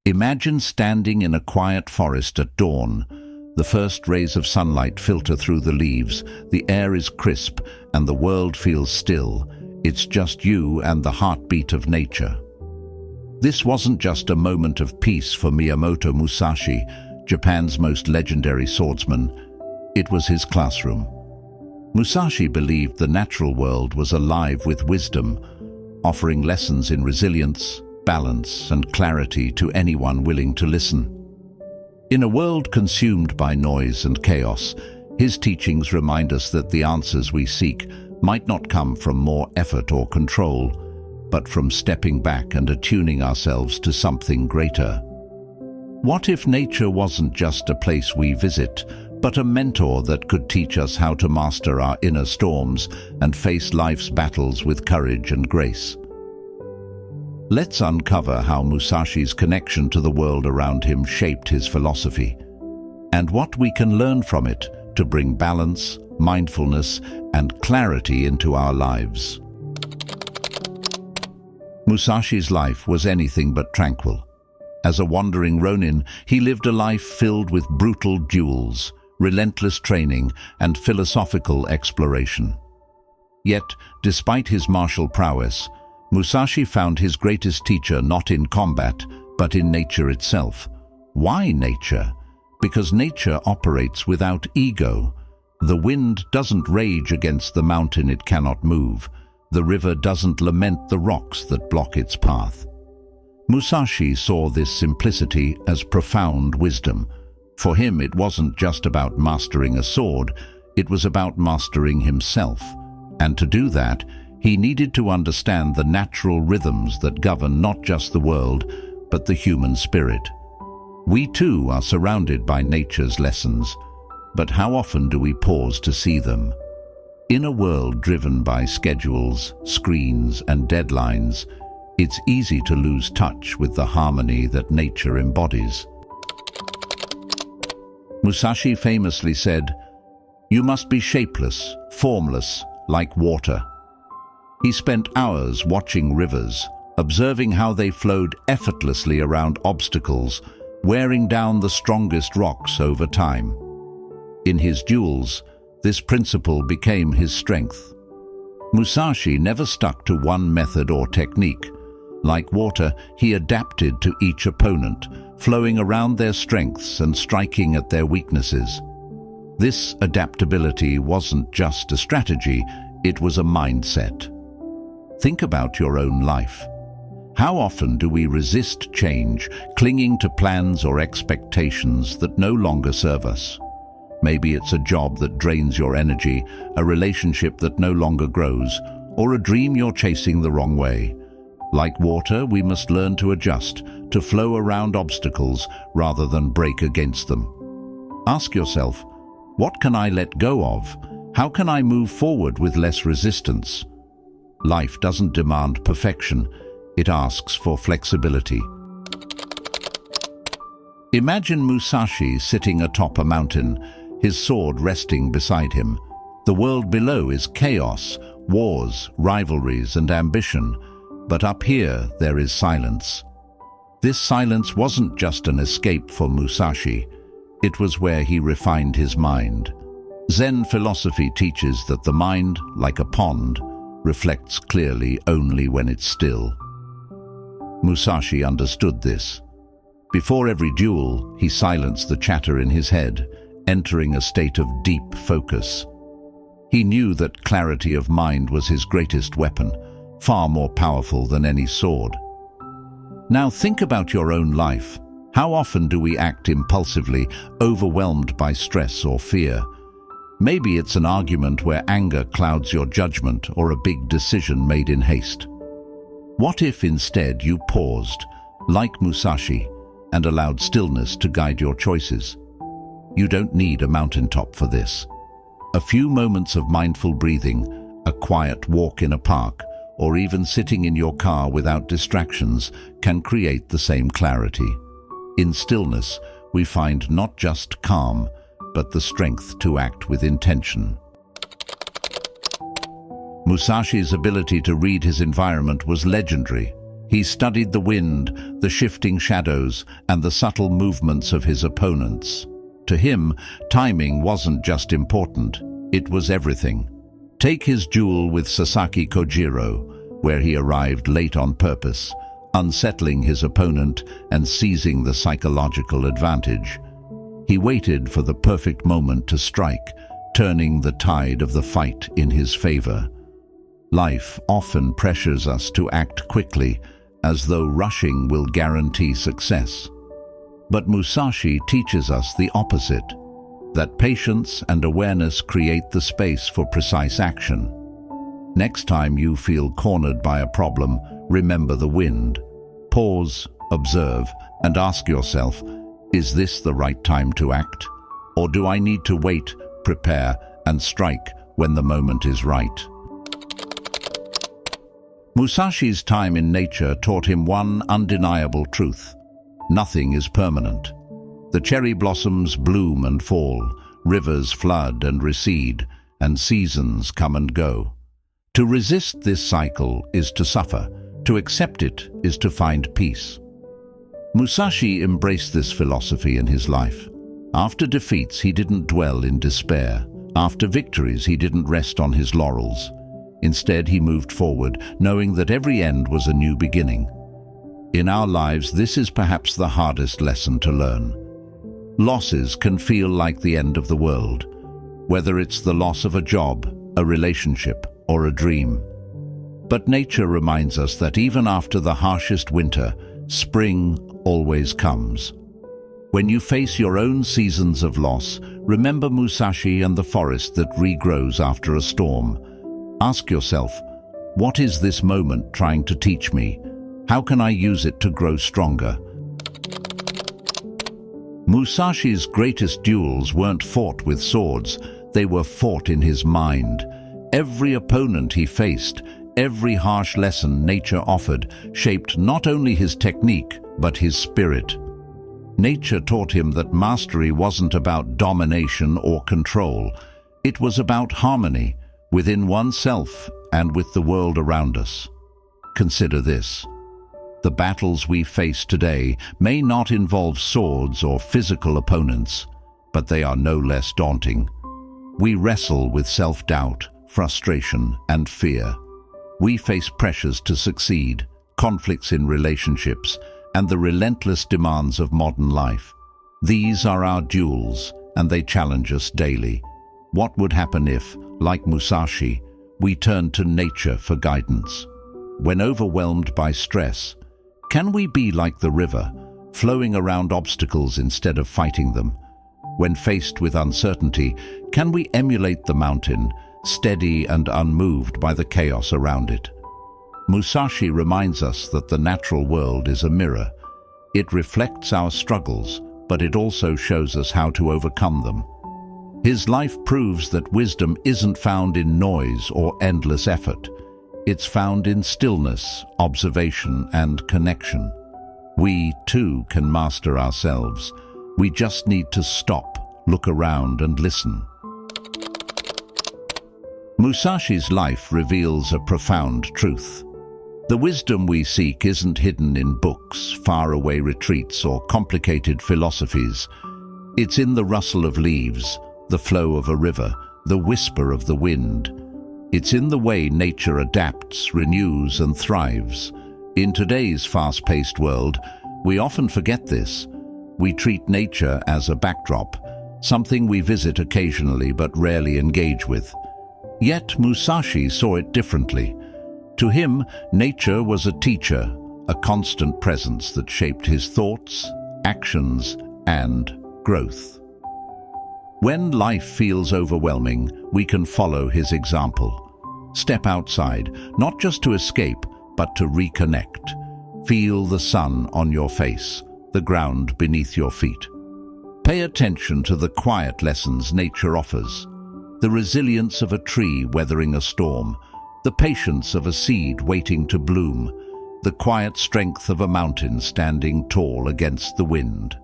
Imagine standing in a quiet forest at dawn. The first rays of sunlight filter through the leaves, the air is crisp, and the world feels still. It's just you and the heartbeat of nature. This wasn't just a moment of peace for Miyamoto Musashi, Japan's most legendary swordsman. It was his classroom. Musashi believed the natural world was alive with wisdom, offering lessons in resilience, balance, and clarity to anyone willing to listen. In a world consumed by noise and chaos, his teachings remind us that the answers we seek might not come from more effort or control, but from stepping back and attuning ourselves to something greater. What if nature wasn't just a place we visit, but a mentor that could teach us how to master our inner storms and face life's battles with courage and grace? Let's uncover how Musashi's connection to the world around him shaped his philosophy, and what we can learn from it to bring balance, mindfulness, and clarity into our lives. Musashi's life was anything but tranquil. As a wandering ronin, he lived a life filled with brutal duels, relentless training, and philosophical exploration. Yet, despite his martial prowess, Musashi found his greatest teacher not in combat, but in nature itself. Why nature? Because nature operates without ego. The wind doesn't rage against the mountain it cannot move. The river doesn't lament the rocks that block its path. Musashi saw this simplicity as profound wisdom. For him, it wasn't just about mastering a sword, it was about mastering himself. And to do that, he needed to understand the natural rhythms that govern not just the world, but the human spirit. We too are surrounded by nature's lessons, but how often do we pause to see them? In a world driven by schedules, screens, and deadlines, it's easy to lose touch with the harmony that nature embodies. Musashi famously said, "You must be shapeless, formless, like water." He spent hours watching rivers, observing how they flowed effortlessly around obstacles, wearing down the strongest rocks over time. In his duels, this principle became his strength. Musashi never stuck to one method or technique. Like water, he adapted to each opponent, flowing around their strengths and striking at their weaknesses. This adaptability wasn't just a strategy, it was a mindset. Think about your own life. How often do we resist change, clinging to plans or expectations that no longer serve us? Maybe it's a job that drains your energy, a relationship that no longer grows, or a dream you're chasing the wrong way. Like water, we must learn to adjust, to flow around obstacles rather than break against them. Ask yourself, what can I let go of? How can I move forward with less resistance? Life doesn't demand perfection, it asks for flexibility. Imagine Musashi sitting atop a mountain, his sword resting beside him. The world below is chaos, wars, rivalries, and ambition. But up here, there is silence. This silence wasn't just an escape for Musashi. It was where he refined his mind. Zen philosophy teaches that the mind, like a pond, reflects clearly only when it's still. Musashi understood this. Before every duel, he silenced the chatter in his head, entering a state of deep focus. He knew that clarity of mind was his greatest weapon, far more powerful than any sword. Now think about your own life. How often do we act impulsively, overwhelmed by stress or fear? Maybe it's an argument where anger clouds your judgment or a big decision made in haste. What if instead you paused, like Musashi, and allowed stillness to guide your choices? You don't need a mountaintop for this. A few moments of mindful breathing, a quiet walk in a park, or even sitting in your car without distractions can create the same clarity. In stillness, we find not just calm, but the strength to act with intention. Musashi's ability to read his environment was legendary. He studied the wind, the shifting shadows, and the subtle movements of his opponents. To him, timing wasn't just important, it was everything. Take his duel with Sasaki Kojiro, where he arrived late on purpose, unsettling his opponent and seizing the psychological advantage. He waited for the perfect moment to strike, turning the tide of the fight in his favor. Life often pressures us to act quickly, as though rushing will guarantee success. But Musashi teaches us the opposite, that patience and awareness create the space for precise action. Next time you feel cornered by a problem, remember the wind. Pause, observe, and ask yourself, is this the right time to act? Or do I need to wait, prepare, and strike when the moment is right? Musashi's time in nature taught him one undeniable truth. Nothing is permanent. The cherry blossoms bloom and fall, rivers flood and recede, and seasons come and go. To resist this cycle is to suffer. To accept it is to find peace. Musashi embraced this philosophy in his life. After defeats, he didn't dwell in despair. After victories, he didn't rest on his laurels. Instead, he moved forward, knowing that every end was a new beginning. In our lives, this is perhaps the hardest lesson to learn. Losses can feel like the end of the world, whether it's the loss of a job, a relationship, or a dream. But nature reminds us that even after the harshest winter, spring always comes. When you face your own seasons of loss, remember Musashi and the forest that regrows after a storm. Ask yourself, what is this moment trying to teach me? How can I use it to grow stronger? Musashi's greatest duels weren't fought with swords, they were fought in his mind. Every opponent he faced, every harsh lesson nature offered, shaped not only his technique, but his spirit. Nature taught him that mastery wasn't about domination or control. It was about harmony, within oneself and with the world around us. Consider this. The battles we face today may not involve swords or physical opponents, but they are no less daunting. We wrestle with self-doubt, frustration, and fear. We face pressures to succeed, conflicts in relationships, and the relentless demands of modern life. These are our duels, and they challenge us daily. What would happen if, like Musashi, we turned to nature for guidance? When overwhelmed by stress, can we be like the river, flowing around obstacles instead of fighting them? When faced with uncertainty, can we emulate the mountain, steady and unmoved by the chaos around it? Musashi reminds us that the natural world is a mirror. It reflects our struggles, but it also shows us how to overcome them. His life proves that wisdom isn't found in noise or endless effort. It's found in stillness, observation, and connection. We, too, can master ourselves. We just need to stop, look around, and listen. Musashi's life reveals a profound truth. The wisdom we seek isn't hidden in books, faraway retreats, or complicated philosophies. It's in the rustle of leaves, the flow of a river, the whisper of the wind. It's in the way nature adapts, renews, and thrives. In today's fast-paced world, we often forget this. We treat nature as a backdrop, something we visit occasionally but rarely engage with. Yet Musashi saw it differently. To him, nature was a teacher, a constant presence that shaped his thoughts, actions, and growth. When life feels overwhelming, we can follow his example. Step outside, not just to escape, but to reconnect. Feel the sun on your face, the ground beneath your feet. Pay attention to the quiet lessons nature offers. The resilience of a tree weathering a storm, the patience of a seed waiting to bloom, the quiet strength of a mountain standing tall against the wind.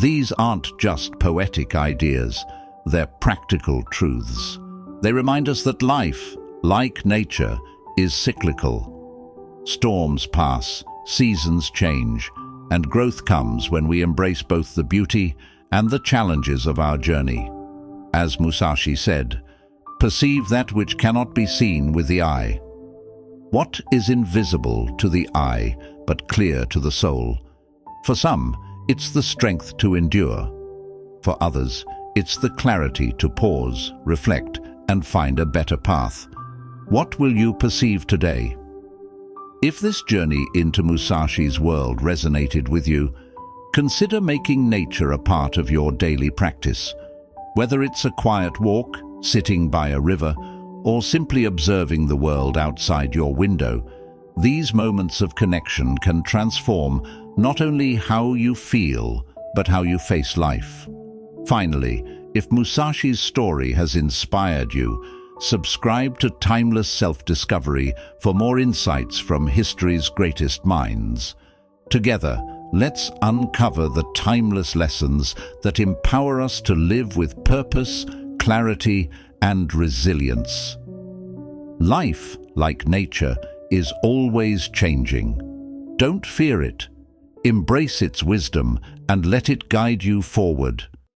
These aren't just poetic ideas, they're practical truths. They remind us that life, like nature, is cyclical. Storms pass, seasons change, and growth comes when we embrace both the beauty and the challenges of our journey. As Musashi said, "Perceive that which cannot be seen with the eye." What is invisible to the eye but clear to the soul? For some, it's the strength to endure. For others, it's the clarity to pause, reflect, and find a better path. What will you perceive today? If this journey into Musashi's world resonated with you, consider making nature a part of your daily practice. Whether it's a quiet walk, sitting by a river, or simply observing the world outside your window, these moments of connection can transform not only how you feel, but how you face life. Finally, if Musashi's story has inspired you, subscribe to Timeless Self-Discovery for more insights from history's greatest minds. Together, let's uncover the timeless lessons that empower us to live with purpose, clarity, and resilience. Life, like nature, is always changing. Don't fear it. Embrace its wisdom and let it guide you forward.